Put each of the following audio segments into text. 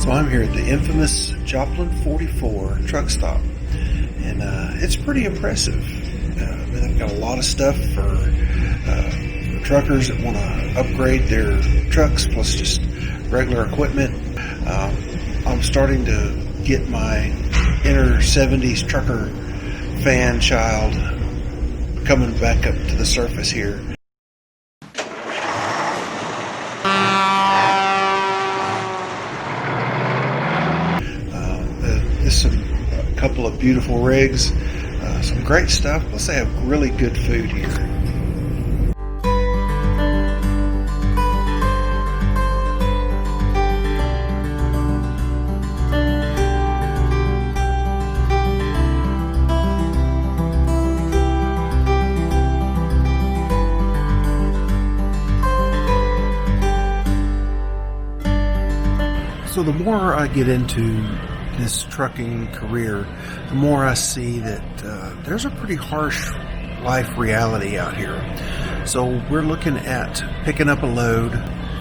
So I'm here at the infamous Joplin 44 truck stop, and it's pretty impressive. They've got a lot of stuff for truckers that want to upgrade their trucks, plus just regular equipment. I'm starting to get my inner 70s trucker fan child coming back up to the surface here. There's a couple of beautiful rigs, some great stuff, plus they have really good food here. So the more I get into this trucking career, the more I see that there's a pretty harsh life reality out here. So we're looking at picking up a load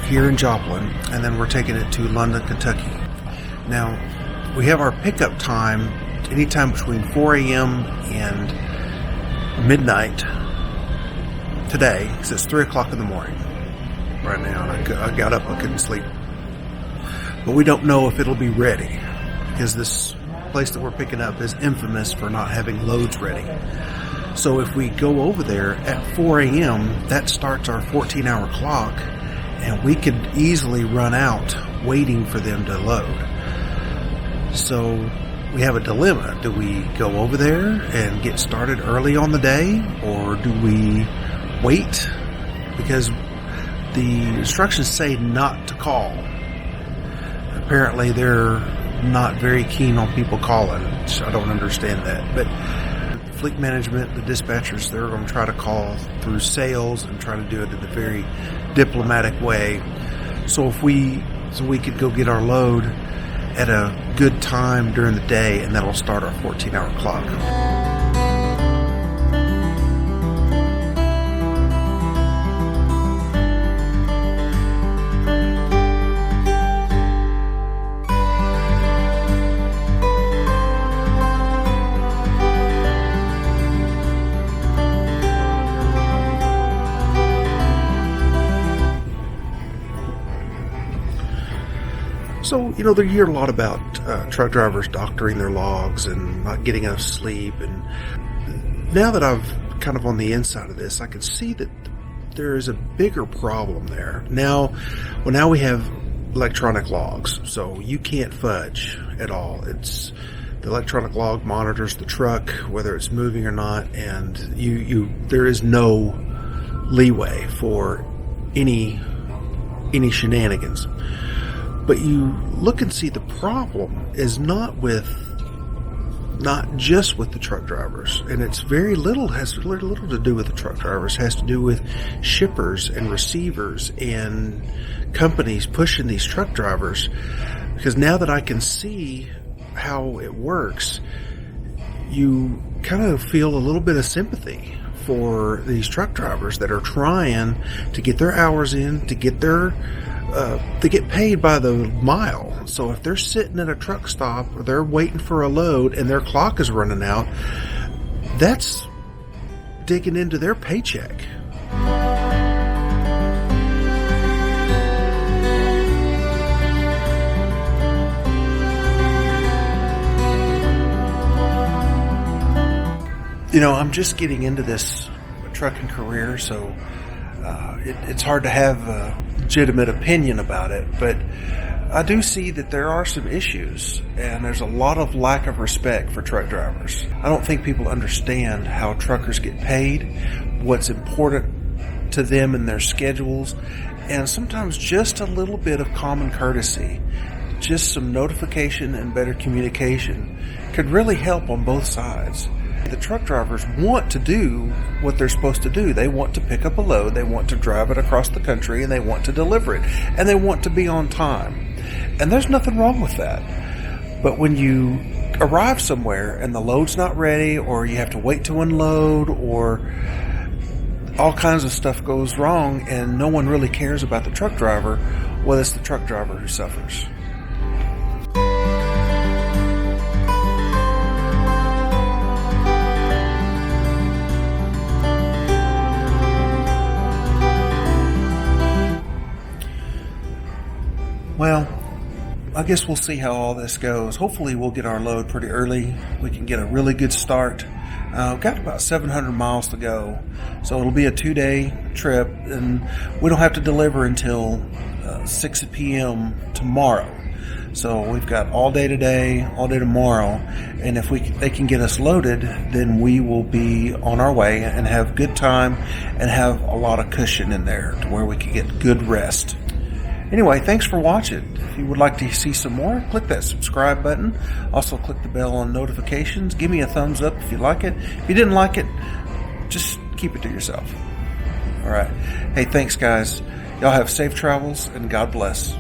here in Joplin, and then we're taking it to London, Kentucky. Now, we have our pickup time anytime between 4 a.m. and midnight today, because it's 3 o'clock in the morning right now, and I got up, I couldn't sleep. But we don't know if it'll be ready, because this place that we're picking up is infamous for not having loads ready. So if we go over there at 4 a.m., that starts our 14-hour clock, and we could easily run out waiting for them to load. So we have a dilemma. Do we go over there and get started early on the day, or do we wait? Because the instructions say not to call. Apparently they're not very keen on people calling. I don't understand that. But fleet management, the dispatchers, they're going to try to call through sales and try to do it in a very diplomatic way. So we could go get our load at a good time during the day, and that'll start our 14-hour clock. So, you hear a lot about truck drivers doctoring their logs and not getting enough sleep. And now that I've kind of on the inside of this, I can see that there is a bigger problem there. Now we have electronic logs, so you can't fudge at all. It's the electronic log monitors the truck, whether it's moving or not, and there is no leeway for any shenanigans. But you look and see the problem is not just with the truck drivers, and has very little to do with the truck drivers. It has to do with shippers and receivers and companies pushing these truck drivers. Because now that I can see how it works, you kind of feel a little bit of sympathy for these truck drivers that are trying to get their hours in, to get they get paid by the mile. So if they're sitting at a truck stop or they're waiting for a load and their clock is running out, that's digging into their paycheck. I'm just getting into this trucking career, so it's hard to have a legitimate opinion about it, but I do see that there are some issues, and there's a lot of lack of respect for truck drivers. I don't think people understand how truckers get paid, what's important to them in their schedules, and sometimes just a little bit of common courtesy, just some notification and better communication could really help on both sides. The truck drivers want to do what they're supposed to do. They want to pick up a load, they want to drive it across the country, and they want to deliver it, and they want to be on time. And there's nothing wrong with that. But when you arrive somewhere and the load's not ready, or you have to wait to unload, or all kinds of stuff goes wrong and no one really cares about the truck driver, well, it's the truck driver who suffers. Well, I guess we'll see how all this goes. Hopefully we'll get our load pretty early. We can get a really good start. We've got about 700 miles to go. So it'll be a 2-day trip, and we don't have to deliver until 6 p.m. tomorrow. So we've got all day today, all day tomorrow, and if they can get us loaded, then we will be on our way and have good time and have a lot of cushion in there to where we can get good rest. Anyway, thanks for watching. If you would like to see some more, click that subscribe button. Also click the bell on notifications. Give me a thumbs up if you like it. If you didn't like it, just keep it to yourself. All right. Hey, thanks guys. Y'all have safe travels and God bless.